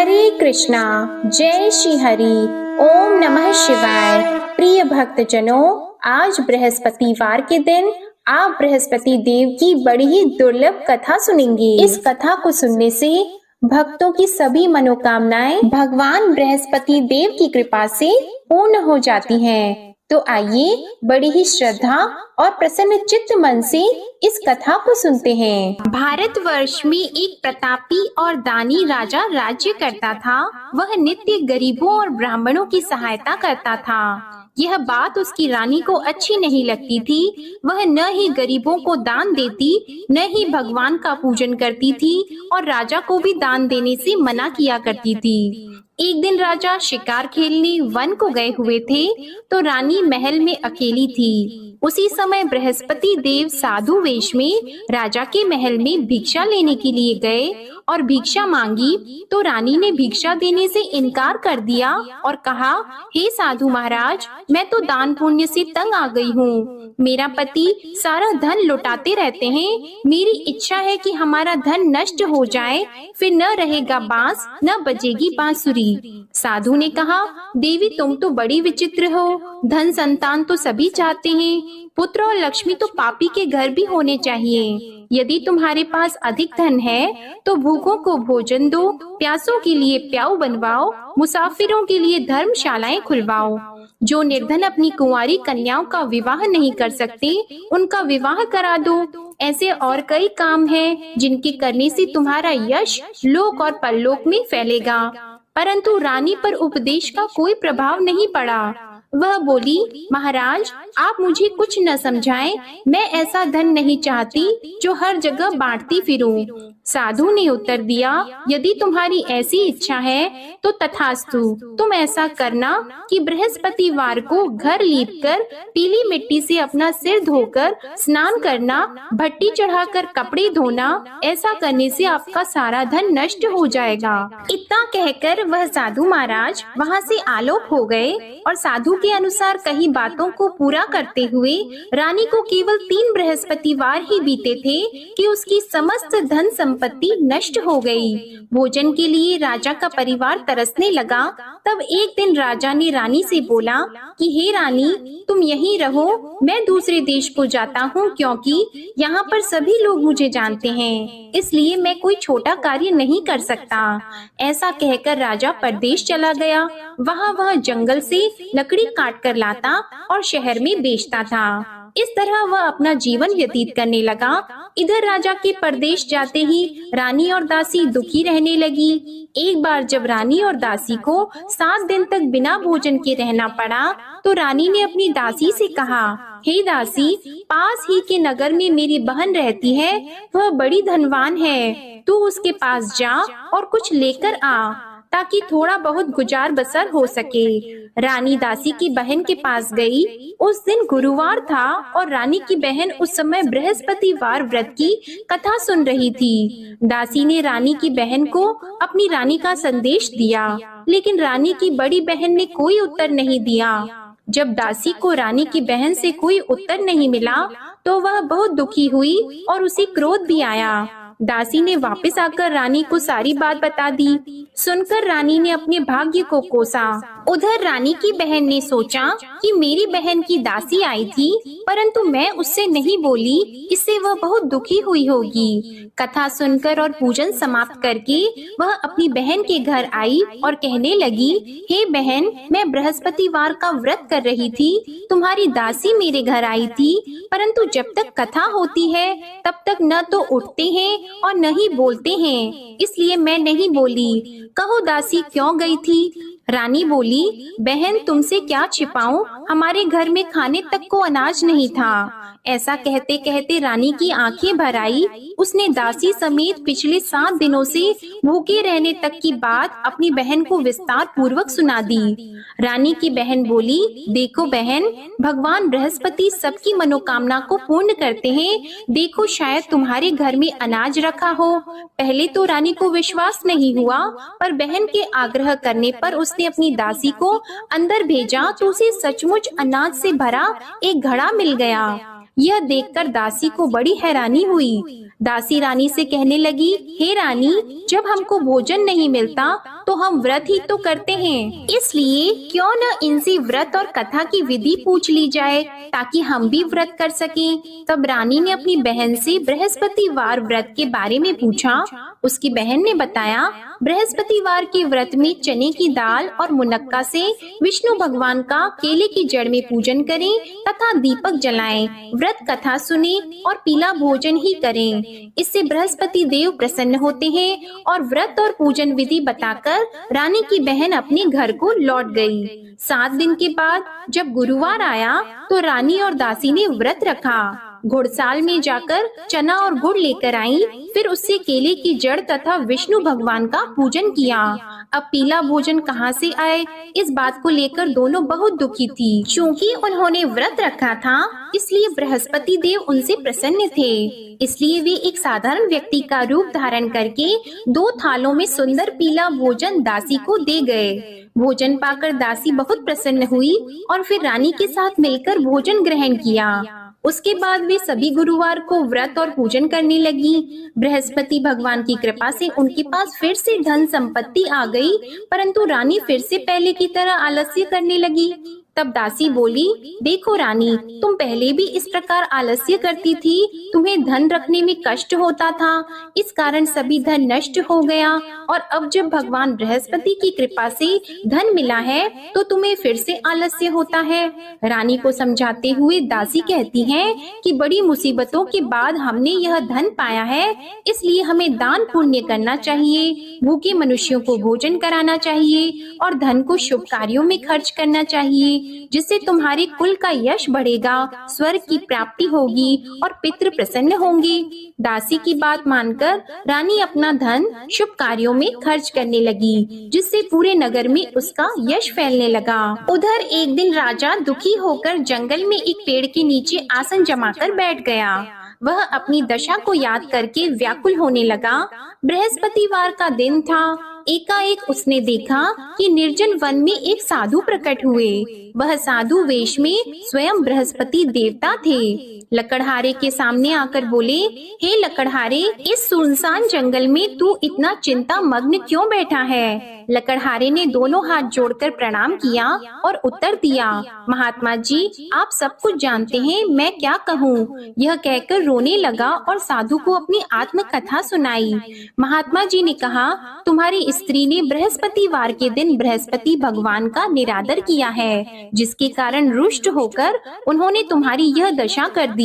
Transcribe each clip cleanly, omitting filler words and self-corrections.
हरे कृष्णा, जय श्री हरि। ओम नमः शिवाय। प्रिय भक्तजनों, आज बृहस्पतिवार के दिन आप बृहस्पति देव की बड़ी ही दुर्लभ कथा सुनेंगे। इस कथा को सुनने से भक्तों की सभी मनोकामनाएं भगवान बृहस्पति देव की कृपा से पूर्ण हो जाती हैं। तो आइए बड़ी ही श्रद्धा और प्रसन्न चित्त मन से इस कथा को सुनते हैं। भारतवर्ष में एक प्रतापी और दानी राजा राज्य करता था। वह नित्य गरीबों और ब्राह्मणों की सहायता करता था। यह बात उसकी रानी को अच्छी नहीं लगती थी। वह न ही गरीबों को दान देती, न ही भगवान का पूजन करती थी और राजा को भी दान देने से मना किया करती थी। एक दिन राजा शिकार खेलने वन को गए हुए थे, तो रानी महल में अकेली थी। उसी समय बृहस्पति देव साधु वेश में राजा के महल में भिक्षा लेने के लिए गए और भिक्षा मांगी, तो रानी ने भिक्षा देने से इनकार कर दिया और कहा, हे साधु महाराज, मैं तो दान पुण्य से तंग आ गई हूँ। मेरा पति सारा धन लुटाते रहते हैं। मेरी इच्छा है कि हमारा धन नष्ट हो जाए, फिर न रहेगा बांस, न बजेगी बांसुरी। साधु ने कहा, देवी तुम तो बड़ी विचित्र हो। धन संतान तो सभी चाहते हैं, पुत्र और लक्ष्मी तो पापी के घर भी होने चाहिए। यदि तुम्हारे पास अधिक धन है तो भूखों को भोजन दो, प्यासों के लिए प्याऊ बनवाओ, मुसाफिरों के लिए धर्मशालाएं खुलवाओ। जो निर्धन अपनी कुंवारी कन्याओं का विवाह नहीं कर सकते, उनका विवाह करा दो। ऐसे और कई काम हैं जिनके करने से तुम्हारा यश लोक और परलोक में फैलेगा। परंतु रानी पर उपदेश का कोई प्रभाव नहीं पड़ा। वह बोली, महाराज आप मुझे कुछ न समझाएं, मैं ऐसा धन नहीं चाहती जो हर जगह बांटती फिरूं। साधु ने उत्तर दिया, यदि तुम्हारी ऐसी इच्छा है तो तथास्तु। तुम ऐसा करना कि बृहस्पतिवार को घर लीपकर पीली मिट्टी से अपना सिर धोकर स्नान करना, भट्टी चढ़ाकर कपड़े धोना। ऐसा करने से आपका सारा धन नष्ट हो जाएगा। इतना कहकर वह साधु महाराज वहाँ से आलोक हो गए और साधु के अनुसार कही बातों को पूरा करते हुए रानी को केवल 3 बृहस्पतिवार ही बीते थे कि उसकी समस्त धन संपत्ति नष्ट हो गई। भोजन के लिए राजा का परिवार तरसने लगा। तब एक दिन राजा ने रानी से बोला कि हे रानी, तुम यहीं रहो, मैं दूसरे देश को जाता हूँ, क्योंकि यहाँ पर सभी लोग मुझे जानते हैं, इसलिए मैं कोई छोटा कार्य नहीं कर सकता। ऐसा कहकर राजा परदेश चला गया। वह जंगल से लकड़ी काट कर लाता और शहर में बेचता था। इस तरह वह अपना जीवन व्यतीत करने लगा। इधर राजा के परदेश जाते ही रानी और दासी दुखी रहने लगी। एक बार जब रानी और दासी को 7 दिन तक बिना भोजन के रहना पड़ा, तो रानी ने अपनी दासी से कहा, हे दासी, पास ही के नगर में मेरी बहन रहती है, वह बड़ी धनवान है। तू उसके पास जा और कुछ लेकर आ, ताकि थोड़ा बहुत गुजार बसर हो सके। रानी दासी की बहन के पास गई। उस दिन गुरुवार था और रानी की बहन उस समय बृहस्पतिवार व्रत की कथा सुन रही थी। दासी ने रानी की बहन को अपनी रानी का संदेश दिया, लेकिन रानी की बड़ी बहन ने कोई उत्तर नहीं दिया। जब दासी को रानी की बहन से कोई उत्तर नहीं मिला, तो वह बहुत दुखी हुई और उसे क्रोध भी आया। दासी ने वापस आकर रानी को सारी बात बता दी। सुनकर रानी ने अपने भाग्य को कोसा। उधर रानी की बहन ने सोचा कि मेरी बहन की दासी आई थी, परंतु मैं उससे नहीं बोली, इससे वह बहुत दुखी हुई होगी। कथा सुनकर और पूजन समाप्त करके वह अपनी बहन के घर आई और कहने लगी, हे बहन, मैं बृहस्पतिवार का व्रत कर रही थी, तुम्हारी दासी मेरे घर आई थी, परंतु जब तक कथा होती है तब तक न तो उठते हैं और न ही बोलते हैं, इसलिए मैं नहीं बोली। कहो दासी क्यों गई थी? रानी बोली, बहन तुमसे क्या छिपाऊं, हमारे घर में खाने तक को अनाज नहीं था। ऐसा कहते कहते रानी की आंखें भर आई। उसने दासी समेत पिछले 7 दिनों से भूखे रहने तक की बात अपनी बहन को विस्तार पूर्वक सुना दी। रानी की बहन बोली, देखो बहन, भगवान बृहस्पति सबकी मनोकामना को पूर्ण करते हैं। देखो शायद तुम्हारे घर में अनाज रखा हो। पहले तो रानी को विश्वास नहीं हुआ, पर बहन के आग्रह करने पर उसने अपनी दासी को अंदर भेजा तो उसे सचमुच अनाज से भरा एक घड़ा मिल गया। यह देखकर दासी को बड़ी हैरानी हुई। दासी रानी से कहने लगी, हे रानी, जब हमको भोजन नहीं मिलता तो हम व्रत ही तो करते हैं, इसलिए क्यों न इनसे व्रत और कथा की विधि पूछ ली जाए ताकि हम भी व्रत कर सकें। तब रानी ने अपनी बहन से बृहस्पतिवार व्रत के बारे में पूछा। उसकी बहन ने बताया, बृहस्पतिवार के व्रत में चने की दाल और मुनक्का से विष्णु भगवान का केले की जड़ में पूजन करें तथा दीपक जलाएं, व्रत कथा सुने और पीला भोजन ही करें। इससे बृहस्पति देव प्रसन्न होते हैं। और व्रत और पूजन विधि बताकर रानी की बहन अपने घर को लौट गई। 7 दिन के बाद जब गुरुवार आया तो रानी और दासी ने व्रत रखा। घुड़साल में जाकर चना और गुड़ लेकर आई, फिर उससे केले की जड़ तथा विष्णु भगवान का पूजन किया। अब पीला भोजन कहाँ से आए, इस बात को लेकर दोनों बहुत दुखी थी। चूँकि उन्होंने व्रत रखा था, इसलिए बृहस्पति देव उनसे प्रसन्न थे। इसलिए वे एक साधारण व्यक्ति का रूप धारण करके 2 थालों में सुंदर पीला भोजन दासी को दे गए। भोजन पाकर दासी बहुत प्रसन्न हुई और फिर रानी के साथ मिलकर भोजन ग्रहण किया। उसके बाद वे सभी गुरुवार को व्रत और पूजन करने लगी। बृहस्पति भगवान की कृपा से उनके पास फिर से धन संपत्ति आ गई, परंतु रानी फिर से पहले की तरह आलस्य करने लगी। तब दासी बोली, देखो रानी, तुम पहले भी इस प्रकार आलस्य करती थी, तुम्हें धन रखने में कष्ट होता था, इस कारण सभी धन नष्ट हो गया, और अब जब भगवान बृहस्पति की कृपा से धन मिला है तो तुम्हें फिर से आलस्य होता है। रानी को समझाते हुए दासी कहती है कि बड़ी मुसीबतों के बाद हमने यह धन पाया है, इसलिए हमें दान पुण्य करना चाहिए, भूखे मनुष्यों को भोजन कराना चाहिए और धन को शुभ कार्यों में खर्च करना चाहिए, जिससे तुम्हारे कुल का यश बढ़ेगा, स्वर्ग की प्राप्ति होगी और पितृ प्रसन्न होंगे। दासी की बात मानकर रानी अपना धन शुभ कार्यों में खर्च करने लगी, जिससे पूरे नगर में उसका यश फैलने लगा। उधर एक दिन राजा दुखी होकर जंगल में एक पेड़ के नीचे आसन जमाकर बैठ गया। वह अपनी दशा को याद करके व्याकुल होने लगा। बृहस्पतिवार का दिन था। एकाएक उसने देखा कि निर्जन वन में एक साधु प्रकट हुए। वह साधु वेश में स्वयं बृहस्पति देवता थे। लकड़हारे के सामने आकर बोले, हे लकड़हारे, इस सुनसान जंगल में तू इतना चिंता मग्न क्यों बैठा है? लकड़हारे ने दोनों हाथ जोड़कर प्रणाम किया और उत्तर दिया, महात्मा जी, आप सब कुछ जानते हैं, मैं क्या कहूँ। यह कहकर रोने लगा और साधु को अपनी आत्म कथा सुनाई। महात्मा जी ने कहा, तुम्हारी स्त्री ने बृहस्पतिवार के दिन बृहस्पति भगवान का निरादर किया है, जिसके कारण रुष्ट होकर उन्होंने तुम्हारी यह दशा कर दी।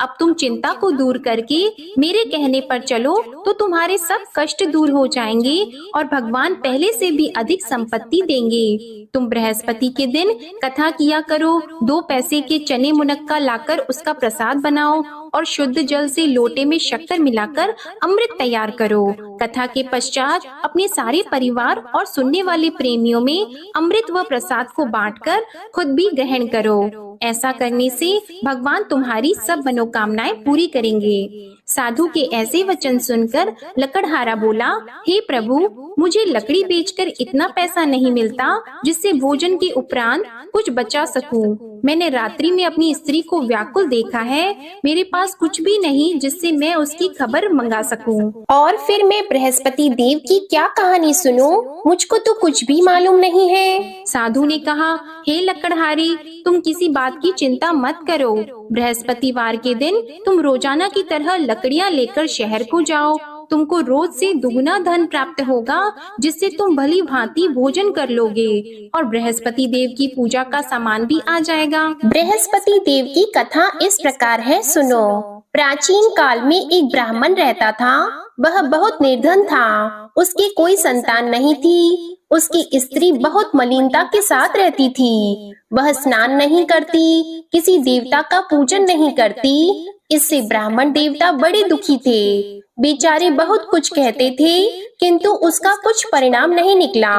अब तुम चिंता को दूर करके मेरे कहने पर चलो तो तुम्हारे सब कष्ट दूर हो जाएंगे और भगवान पहले से भी अधिक संपत्ति देंगे। तुम बृहस्पति के दिन कथा किया करो, 2 पैसे के चने मुनक्का लाकर उसका प्रसाद बनाओ और शुद्ध जल से लोटे में शक्कर मिलाकर अमृत तैयार करो। कथा के पश्चात अपने सारे परिवार और सुनने वाले प्रेमियों में अमृत व प्रसाद को बांटकर खुद भी ग्रहण करो। ऐसा करने से भगवान तुम्हारी सब मनोकामनाएं पूरी करेंगे। साधु के ऐसे वचन सुनकर लकड़हारा बोला, हे प्रभु, मुझे लकड़ी बेचकर इतना पैसा नहीं मिलता जिससे भोजन के उपरांत कुछ बचा सकूं। मैंने रात्रि में अपनी स्त्री को व्याकुल देखा है, मेरे पास कुछ भी नहीं जिससे मैं उसकी खबर मंगा सकूं। और फिर मैं बृहस्पति देव की क्या कहानी सुनूं? मुझको तो कुछ भी मालूम नहीं है। साधु ने कहा, हे लकड़हारी, तुम किसी बात की चिंता मत करो। बृहस्पतिवार के दिन तुम रोजाना की तरह लकड़ियां लेकर शहर को जाओ। तुमको रोज से दुगुना धन प्राप्त होगा, जिससे तुम भली भांति भोजन कर लोगे और बृहस्पति देव की पूजा का सामान भी आ जाएगा। बृहस्पति देव की कथा इस प्रकार है, सुनो। प्राचीन काल में एक ब्राह्मण रहता था। वह बहुत निर्धन था। उसकी कोई संतान नहीं थी। उसकी स्त्री बहुत मलिनता के साथ रहती थी। वह स्नान नहीं करती, किसी देवता का पूजन नहीं करती। इससे ब्राह्मण देवता बड़े दुखी थे। बेचारे बहुत कुछ कहते थे, किंतु उसका कुछ परिणाम नहीं निकला।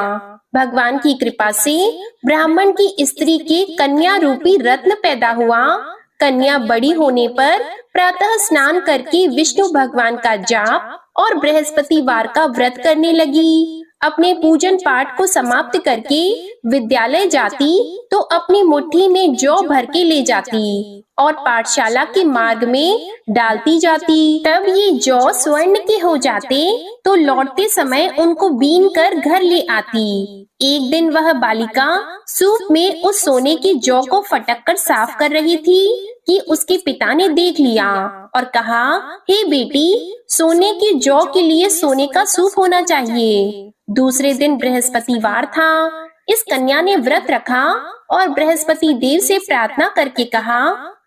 भगवान की कृपा से ब्राह्मण की स्त्री के कन्या रूपी रत्न पैदा हुआ। कन्या बड़ी होने पर प्रातः स्नान करके विष्णु भगवान का जाप और बृहस्पतिवार का व्रत करने लगी। अपने पूजन पाठ को समाप्त करके विद्यालय जाती तो अपनी मुट्ठी में जौ भर के ले जाती और पाठशाला के मार्ग में डालती जाती। तब ये जौ स्वर्ण के हो जाते तो लौटते समय उनको बीन कर घर ले आती। एक दिन वह बालिका सूप में उस सोने की जौ को फटक कर साफ कर रही थी कि उसके पिता ने देख लिया और कहा, हे बेटी, सोने की जौ के लिए सोने का सूप होना चाहिए। दूसरे दिन बृहस्पतिवार था। इस कन्या ने व्रत रखा और बृहस्पति देव से प्रार्थना करके कहा,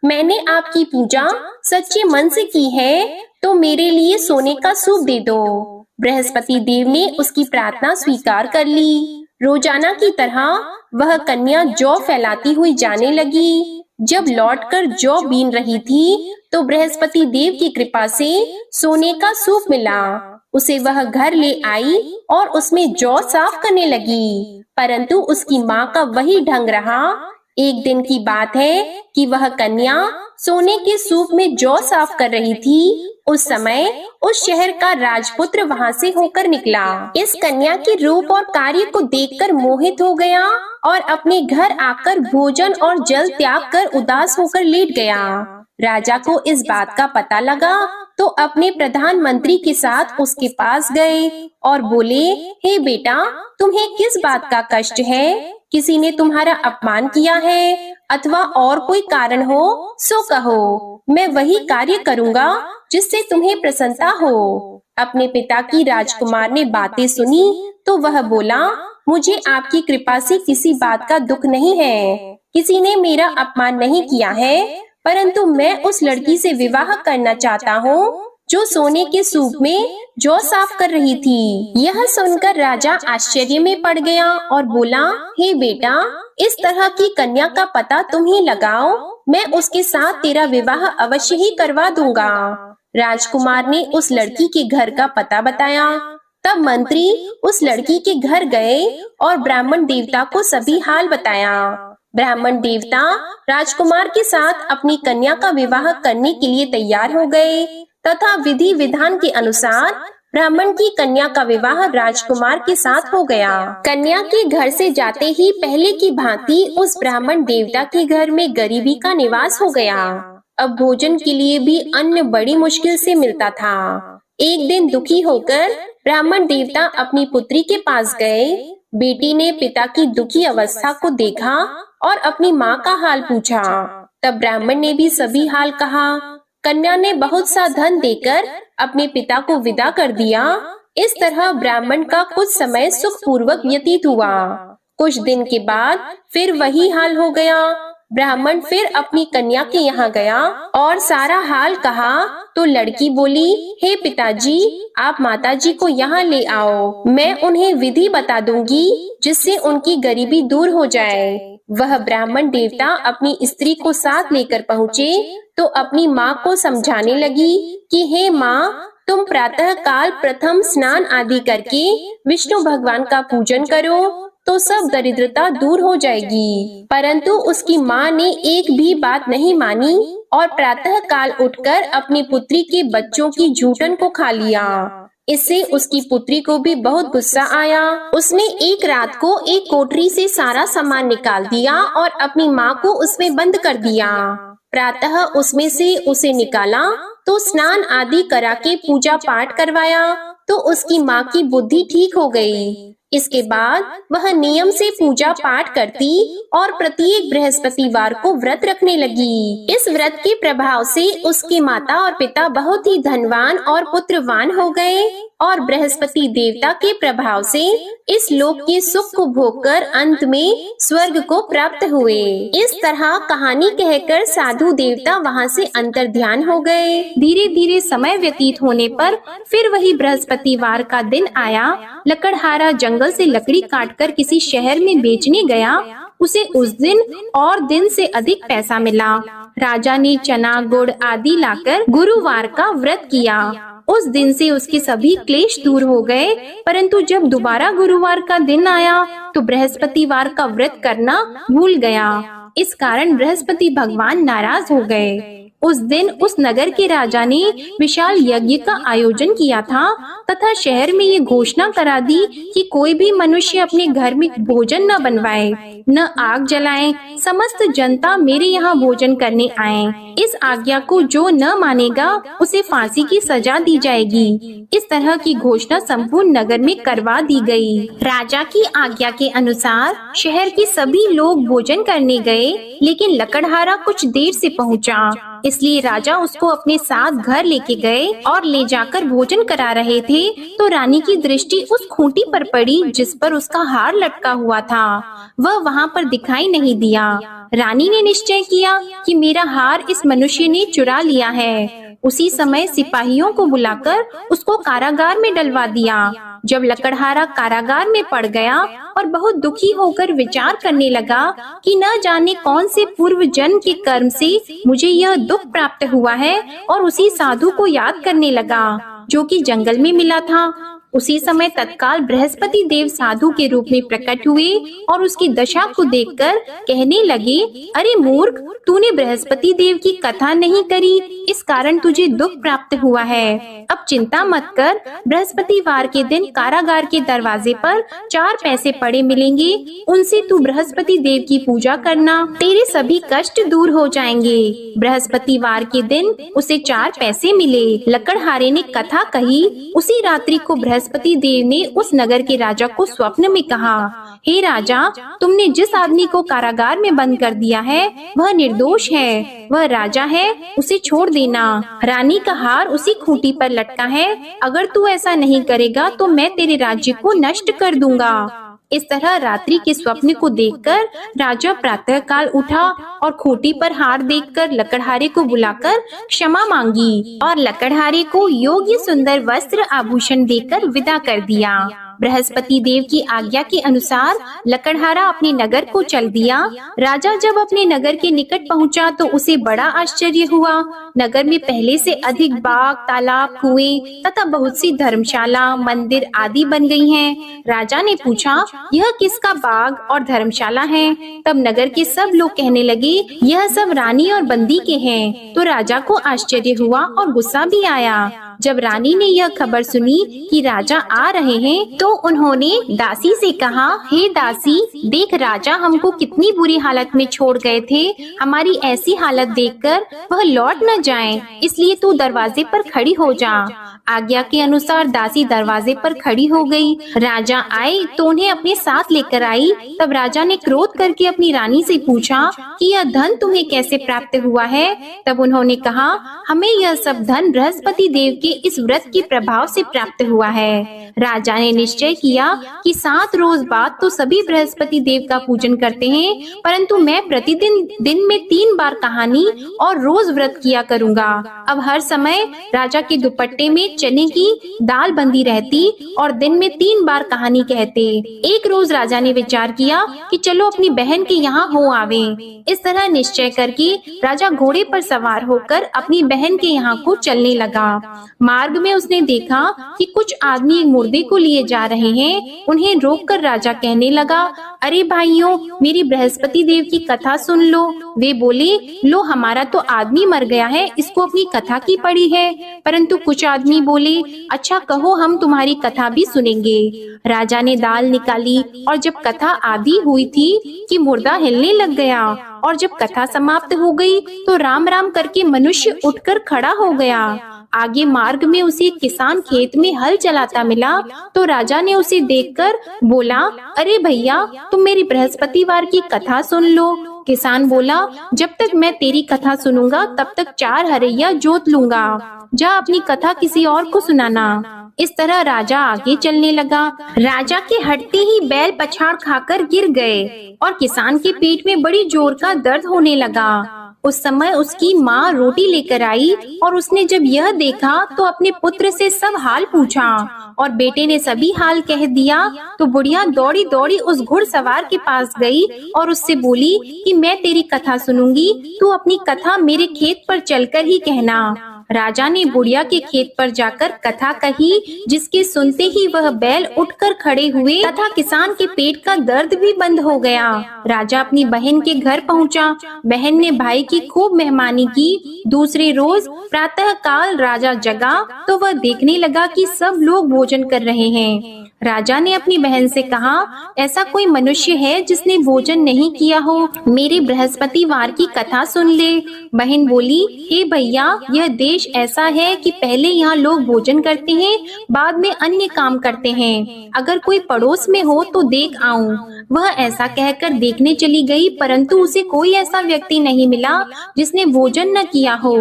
मैंने आपकी पूजा सच्चे मन से की है तो मेरे लिए सोने का सूप दे दो। बृहस्पति देव ने उसकी प्रार्थना स्वीकार कर ली। रोजाना की तरह वह कन्या जौ फैलाती हुई जाने लगी। जब लौटकर जौ बीन रही थी तो बृहस्पति देव की कृपा से सोने का सूप मिला। उसे वह घर ले आई और उसमें जौ साफ करने लगी, परंतु उसकी माँ का वही ढंग रहा। एक दिन की बात है कि वह कन्या सोने के सूप में जौ साफ कर रही थी। उस समय उस शहर का राजपुत्र वहां से होकर निकला। इस कन्या के रूप और कार्य को देखकर मोहित हो गया और अपने घर आकर भोजन और जल त्याग कर उदास होकर लेट गया। राजा को इस बात का पता लगा तो अपने प्रधानमंत्री के साथ उसके पास गए और बोले, हे बेटा, तुम्हें किस बात का कष्ट है? किसी ने तुम्हारा अपमान किया है अथवा और कोई कारण हो सो कहो, मैं वही कार्य करूँगा जिससे तुम्हें प्रसन्नता हो। अपने पिता की राजकुमार ने बातें सुनी तो वह बोला, मुझे आपकी कृपा से किसी बात का दुख नहीं है। किसी ने मेरा अपमान नहीं किया है, परंतु मैं उस लड़की से विवाह करना चाहता हूँ जो सोने के सूप में जौ साफ कर रही थी। यह सुनकर राजा आश्चर्य में पड़ गया और बोला, हे बेटा, इस तरह की कन्या का पता तुम ही लगाओ, मैं उसके साथ तेरा विवाह अवश्य ही करवा दूंगा। राजकुमार ने उस लड़की के घर का पता बताया। तब मंत्री उस लड़की के घर गए और ब्राह्मण देवता को सभी हाल बताया। ब्राह्मण देवता राजकुमार के साथ अपनी कन्या का विवाह करने के लिए तैयार हो गए तथा विधि विधान के अनुसार ब्राह्मण की कन्या का विवाह राजकुमार के साथ हो गया। कन्या के घर से जाते ही पहले की भांति उस ब्राह्मण देवता के घर में गरीबी का निवास हो गया। अब भोजन के लिए भी अन्न बड़ी मुश्किल से मिलता था। एक दिन दुखी होकर ब्राह्मण देवता अपनी पुत्री के पास गए। बेटी ने पिता की दुखी अवस्था को देखा और अपनी माँ का हाल पूछा। तब ब्राह्मण ने भी सभी हाल कहा। कन्या ने बहुत सा धन देकर अपने पिता को विदा कर दिया। इस तरह ब्राह्मण का कुछ समय सुख पूर्वक व्यतीत हुआ। कुछ दिन के बाद फिर वही हाल हो गया। ब्राह्मण फिर अपनी कन्या के यहाँ गया और सारा हाल कहा तो लड़की बोली, हे पिताजी, आप माताजी को यहाँ ले आओ, मैं उन्हें विधि बता दूंगी जिससे उनकी गरीबी दूर हो जाए। वह ब्राह्मण देवता अपनी स्त्री को साथ लेकर पहुँचे तो अपनी माँ को समझाने लगी कि हे माँ, तुम प्रातः काल प्रथम स्नान आदि करके विष्णु भगवान का पूजन करो तो सब दरिद्रता दूर हो जाएगी। परंतु उसकी माँ ने एक भी बात नहीं मानी और प्रातः काल उठकर अपनी पुत्री के बच्चों की जूठन को खा लिया। इससे उसकी पुत्री को भी बहुत गुस्सा आया। उसने एक रात को एक कोठरी से सारा सामान निकाल दिया और अपनी माँ को उसमें बंद कर दिया। प्रातः उसमें से उसे निकाला तो स्नान आदि करा के पूजा पाठ करवाया तो उसकी माँ की बुद्धि ठीक हो गई। इसके बाद वह नियम से पूजा पाठ करती और प्रत्येक बृहस्पतिवार को व्रत रखने लगी। इस व्रत के प्रभाव से उसके माता और पिता बहुत ही धनवान और पुत्रवान हो गए और बृहस्पति देवता के प्रभाव से इस लोक के सुख को भोगकर अंत में स्वर्ग को प्राप्त हुए। इस तरह कहानी कहकर साधु देवता वहाँ से अंतर्ध्यान हो गए। धीरे धीरे समय व्यतीत होने पर फिर वही बृहस्पतिवार का दिन आया। लकड़हारा जंगल से लकड़ी काटकर किसी शहर में बेचने गया। उसे उस दिन और दिन से अधिक पैसा मिला। राजा ने चना गुड़ आदि लाकर गुरुवार का व्रत किया। उस दिन से उसके सभी क्लेश दूर हो गए। परंतु जब दोबारा गुरुवार का दिन आया तो बृहस्पतिवार का व्रत करना भूल गया। इस कारण बृहस्पति भगवान नाराज हो गए। उस दिन उस नगर के राजा ने विशाल यज्ञ का आयोजन किया था तथा शहर में ये घोषणा करा दी कि कोई भी मनुष्य अपने घर में भोजन न बनवाए, न आग जलाए। समस्त जनता मेरे यहाँ भोजन करने आए। इस आज्ञा को जो न मानेगा उसे फांसी की सजा दी जाएगी। इस तरह की घोषणा संपूर्ण नगर में करवा दी गई। राजा की आज्ञा के अनुसार शहर के सभी लोग भोजन करने गए, लेकिन लकड़हारा कुछ देर से पहुंचा, इसलिए राजा उसको अपने साथ घर लेके गए और ले जाकर भोजन करा रहे थे तो रानी की दृष्टि उस खूंटी पर पड़ी जिस पर उसका हार लटका हुआ था। वह वहाँ पर दिखाई नहीं दिया। रानी ने निश्चय किया कि मेरा हार इस मनुष्य ने चुरा लिया है। उसी समय सिपाहियों को बुलाकर उसको कारागार में डलवा दिया। जब लकड़हारा कारागार में पड़ गया और बहुत दुखी होकर विचार करने लगा कि न जाने कौन से पूर्व जन्म के कर्म से मुझे यह दुख प्राप्त हुआ है, और उसी साधु को याद करने लगा जो कि जंगल में मिला था। उसी समय तत्काल बृहस्पति देव साधु के रूप में प्रकट हुए और उसकी दशा को देखकर कहने लगे, अरे मूर्ख, तूने बृहस्पति देव की कथा नहीं करी, इस कारण तुझे दुख प्राप्त हुआ है। अब चिंता मत कर, बृहस्पतिवार के दिन कारागार के दरवाजे पर 4 पैसे पड़े मिलेंगे, उनसे तू बृहस्पति देव की पूजा करना, तेरे सभी कष्ट दूर हो जाएंगे। बृहस्पतिवार के दिन उसे 4 पैसे मिले। लकड़हारे ने कथा कही। उसी रात्रि को बृहस्पति देव ने उस नगर के राजा को स्वप्न में कहा, हे राजा, तुमने जिस आदमी को कारागार में बंद कर दिया है वह निर्दोष है, वह राजा है, उसे छोड़ देना। रानी का हार उसी खूंटी पर लटका है, अगर तू ऐसा नहीं करेगा तो मैं तेरे राज्य को नष्ट कर दूंगा। इस तरह रात्रि के स्वप्न को देखकर राजा प्रातः काल उठा और खूंटी पर हार देखकर लकड़हारे को बुलाकर क्षमा मांगी और लकड़हारे को योग्य सुंदर वस्त्र आभूषण देकर विदा कर दिया। बृहस्पति देव की आज्ञा के अनुसार लकड़हारा अपने नगर को चल दिया। राजा जब अपने नगर के निकट पहुंचा तो उसे बड़ा आश्चर्य हुआ। नगर में पहले से अधिक बाग, तालाब, कुएं तथा बहुत सी धर्मशाला, मंदिर आदि बन गई हैं। राजा ने पूछा, यह किसका बाग और धर्मशाला है? तब नगर के सब लोग कहने लगे, यह सब रानी और बंदी के हैं। तो राजा को आश्चर्य हुआ और गुस्सा भी आया। जब रानी ने यह खबर सुनी कि राजा आ रहे हैं तो उन्होंने दासी से कहा, हे दासी, देख राजा हमको कितनी बुरी हालत में छोड़ गए थे। हमारी ऐसी हालत देखकर वह लौट न जाएं, इसलिए तू दरवाजे पर खड़ी हो जा। आज्ञा के अनुसार दासी दरवाजे पर खड़ी हो गई। राजा आए तो उन्हें अपने साथ लेकर आई। तब राजा ने क्रोध करके अपनी रानी से पूछा कि यह धन तुम्हें कैसे प्राप्त हुआ है? तब उन्होंने कहा, हमें यह सब धन बृहस्पति देव के इस व्रत के प्रभाव से प्राप्त हुआ है। राजा ने निश्चय किया कि 7 रोज बाद तो सभी बृहस्पति देव का पूजन करते हैं, परंतु मैं प्रतिदिन दिन में 3 बार कहानी और रोज व्रत किया करूंगा। अब हर समय राजा के दुपट्टे में चने की दाल बंदी रहती और दिन में 3 बार कहानी कहते। एक रोज राजा ने विचार किया कि चलो अपनी बहन के यहाँ हो आवे। इस तरह निश्चय करके राजा घोड़े पर सवार होकर अपनी बहन के यहाँ को चलने लगा। मार्ग में उसने देखा कि कुछ आदमी एक मुर्दे को लिए जा रहे हैं। उन्हें रोककर राजा कहने लगा, अरे भाइयों, मेरी बृहस्पति देव की कथा सुन लो। वे बोले, लो हमारा तो आदमी मर गया है, इसको अपनी कथा की पड़ी है। परंतु कुछ आदमी बोले, अच्छा कहो, हम तुम्हारी कथा भी सुनेंगे। राजा ने दाल निकाली और जब कथा आधी हुई थी कि मुर्दा हिलने लग गया, और जब कथा समाप्त हो गई तो राम राम करके मनुष्य उठकर खड़ा हो गया। आगे मार्ग में उसे एक किसान खेत में हल चलाता मिला तो राजा ने उसे देखकर बोला, अरे भैया, तुम मेरी बृहस्पतिवार की कथा सुन लो। किसान बोला, जब तक मैं तेरी कथा सुनूंगा तब तक 4 हरैया जोत लूंगा। जा अपनी कथा किसी और को सुनाना। इस तरह राजा आगे चलने लगा। राजा के हटते ही बैल पछाड़ खाकर गिर गए और किसान के पेट में बड़ी जोर का दर्द होने लगा। उस समय उसकी माँ रोटी लेकर आई और उसने जब यह देखा तो अपने पुत्र से सब हाल पूछा और बेटे ने सभी हाल कह दिया। तो बुढ़िया दौड़ी दौड़ी उस घुड़सवार के पास गई और उससे बोली कि मैं तेरी कथा सुनूंगी, तू अपनी कथा मेरे खेत पर चलकर ही कहना। राजा ने बुढ़िया के खेत पर जाकर कथा कही, जिसके सुनते ही वह बैल उठकर खड़े हुए तथा किसान के पेट का दर्द भी बंद हो गया। राजा अपनी बहन के घर पहुंचा। बहन ने भाई की खूब मेहमानी की। दूसरे रोज प्रातः काल राजा जगा तो वह देखने लगा कि सब लोग भोजन कर रहे हैं। राजा ने अपनी बहन से कहा, ऐसा कोई मनुष्य है जिसने भोजन नहीं किया हो? मेरे बृहस्पतिवार की कथा सुन ले। बहन बोली, हे भैया, यह देश ऐसा है कि पहले यहाँ लोग भोजन करते हैं, बाद में अन्य काम करते हैं। अगर कोई पड़ोस में हो तो देख आऊं। वह ऐसा कहकर देखने चली गई, परंतु उसे कोई ऐसा व्यक्ति नहीं मिला जिसने भोजन न किया हो।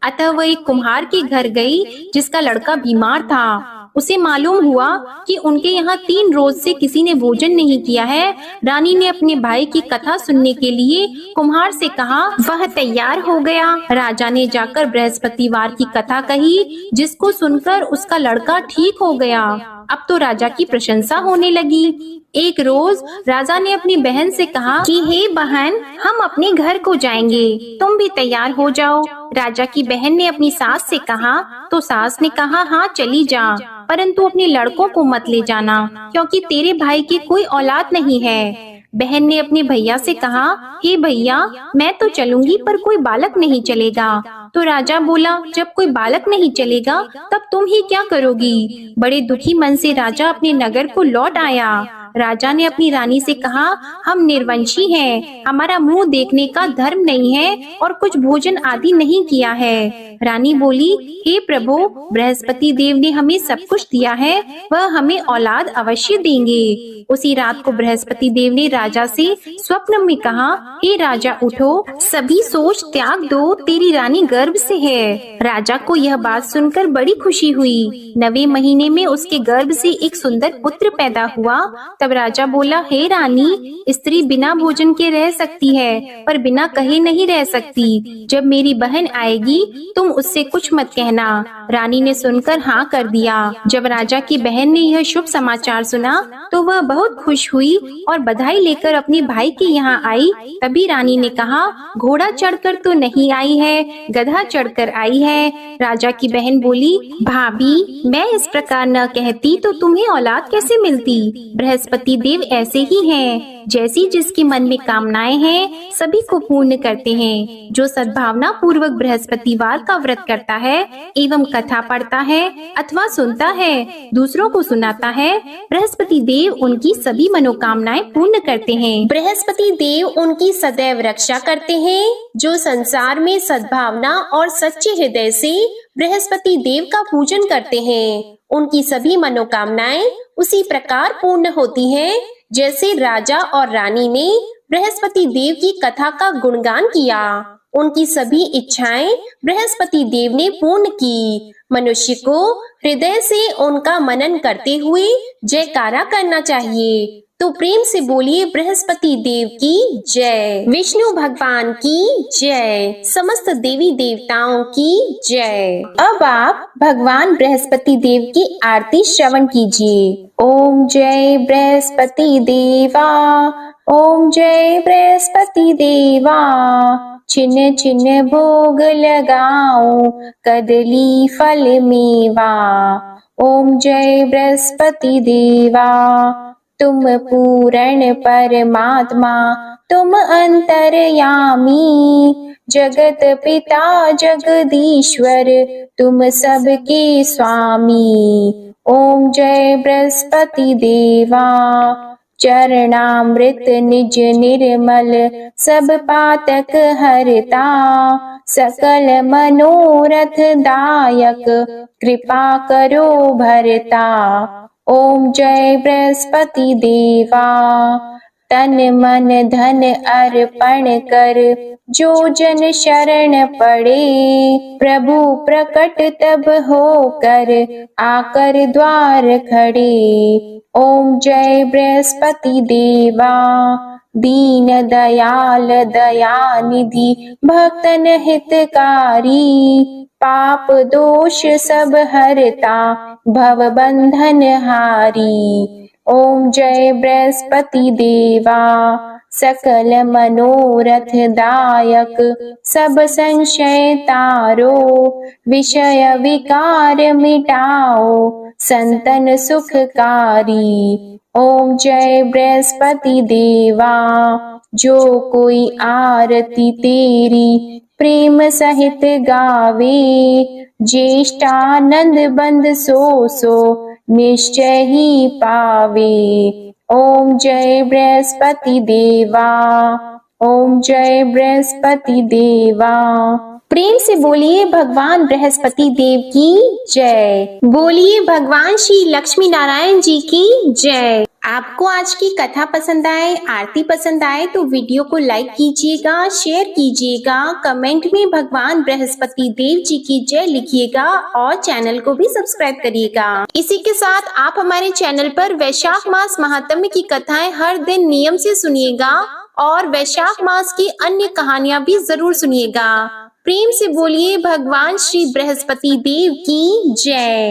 अतः वह एक कुम्हार के घर गई जिसका लड़का बीमार था। उसे मालूम हुआ कि उनके यहाँ 3 रोज से किसी ने भोजन नहीं किया है। रानी ने अपने भाई की कथा सुनने के लिए कुम्हार से कहा। वह तैयार हो गया। राजा ने जाकर बृहस्पतिवार की कथा कही, जिसको सुनकर उसका लड़का ठीक हो गया। अब तो राजा की प्रशंसा होने लगी। एक रोज राजा ने अपनी बहन से कहा कि हे बहन, हम अपने घर को जाएंगे, तुम भी तैयार हो जाओ। राजा की बहन ने अपनी सास से कहा तो सास ने कहा, हाँ चली जा, परंतु अपने लड़कों को मत ले जाना, क्योंकि तेरे भाई की कोई औलाद नहीं है। बहन ने अपने भैया से कहा, हे भैया, मैं तो चलूंगी पर कोई बालक नहीं चलेगा। तो राजा बोला, जब कोई बालक नहीं चलेगा तब तुम ही क्या करोगी? बड़े दुखी मन से राजा अपने नगर को लौट आया। राजा ने अपनी रानी से कहा, हम निर्वंशी हैं, हमारा मुंह देखने का धर्म नहीं है और कुछ भोजन आदि नहीं किया है। रानी बोली, हे प्रभु, बृहस्पति देव ने हमें सब कुछ दिया है, वह हमें औलाद अवश्य देंगे। उसी रात को बृहस्पति देव ने राजा से स्वप्न में कहा, हे राजा उठो, सभी सोच त्याग दो, तेरी रानी गर्भ से है। राजा को यह बात सुनकर बड़ी खुशी हुई। 9वें महीने में उसके गर्भ से एक सुंदर पुत्र पैदा हुआ। तब राजा बोला, हे रानी, स्त्री बिना भोजन के रह सकती है पर बिना कहे नहीं रह सकती। जब मेरी बहन आएगी तुम उससे कुछ मत कहना। रानी ने सुनकर हाँ कर दिया। जब राजा की बहन ने यह शुभ समाचार सुना तो वह बहुत खुश हुई और बधाई लेकर अपने भाई के यहाँ आई। तभी रानी ने कहा, घोड़ा चढ़कर तो नहीं आई है, गधा चढ़कर आई है। राजा की बहन बोली, भाभी, मैं इस प्रकार न कहती तो तुम्हें औलाद कैसे मिलती? बृहस्पति देव ऐसे ही हैं, जैसी जिसके मन में कामनाएं हैं सभी को पूर्ण करते हैं। जो सद्भावना पूर्वक बृहस्पतिवार का व्रत करता है एवं कथा पढ़ता है अथवा सुनता है, दूसरों को सुनाता है, बृहस्पति देव उनकी सभी मनोकामनाएं पूर्ण करते हैं। बृहस्पति देव उनकी सदैव रक्षा करते हैं। जो संसार में सद्भावना और सच्चे हृदय से बृहस्पति देव का पूजन करते हैं, उनकी सभी मनोकामनाएं उसी प्रकार पूर्ण होती हैं जैसे राजा और रानी ने बृहस्पति देव की कथा का गुणगान किया। उनकी सभी इच्छाएं बृहस्पति देव ने पूर्ण की। मनुष्य को हृदय से उनका मनन करते हुए जयकारा करना चाहिए। तो प्रेम से बोलिए, बृहस्पति देव की जय, विष्णु भगवान की जय, समस्त देवी देवताओं की जय। अब आप भगवान बृहस्पति देव की आरती श्रवण कीजिए। ओम जय बृहस्पति देवा, ओम जय बृहस्पति देवा, छिन्न छिन्न भोग लगाओ, कदली फल मेवा। ओम जय बृहस्पति देवा, तुम पूर्ण परमात्मा, तुम अंतर्यामी, जगत पिता जगदीश्वर, तुम सबके स्वामी। ओम जय बृहस्पति देवा, चरणामृत निज निर्मल, सब पातक हरता, सकल मनोरथ दायक, कृपा करो भरता। ओम जय बृहस्पति देवा, तन मन धन अर्पण कर, जो जन शरण पड़े, प्रभु प्रकट तब होकर, आकर द्वार खड़े। ओम जय बृहस्पति देवा, दीन दयाल दयानिधि, भक्तन हितकारी, पाप दोष सब हरता, भव बंधन हारी। ओम जय बृहस्पति देवा, सकल मनोरथ दायक सब संशय तारो, विषय विकार मिटाओ संतन सुखकारी। ओम जय बृहस्पति देवा, जो कोई आरती तेरी प्रेम सहित गावे, ज्येष्ठानंद बंद सो निश्चय ही पावे। ओम जय बृहस्पति देवा, ओम जय बृहस्पति देवा। प्रेम से बोलिए भगवान बृहस्पति देव की जय। बोलिए भगवान श्री लक्ष्मी नारायण जी की जय। आपको आज की कथा पसंद आए, आरती पसंद आए तो वीडियो को लाइक कीजिएगा, शेयर कीजिएगा, कमेंट में भगवान बृहस्पति देव जी की जय लिखिएगा और चैनल को भी सब्सक्राइब करिएगा। इसी के साथ आप हमारे चैनल पर वैशाख मास महात्म्य की कथाएं हर दिन नियम से सुनिएगा और वैशाख मास की अन्य कहानियां भी जरूर सुनिएगा। प्रेम से बोलिए भगवान श्री बृहस्पति देव की जय।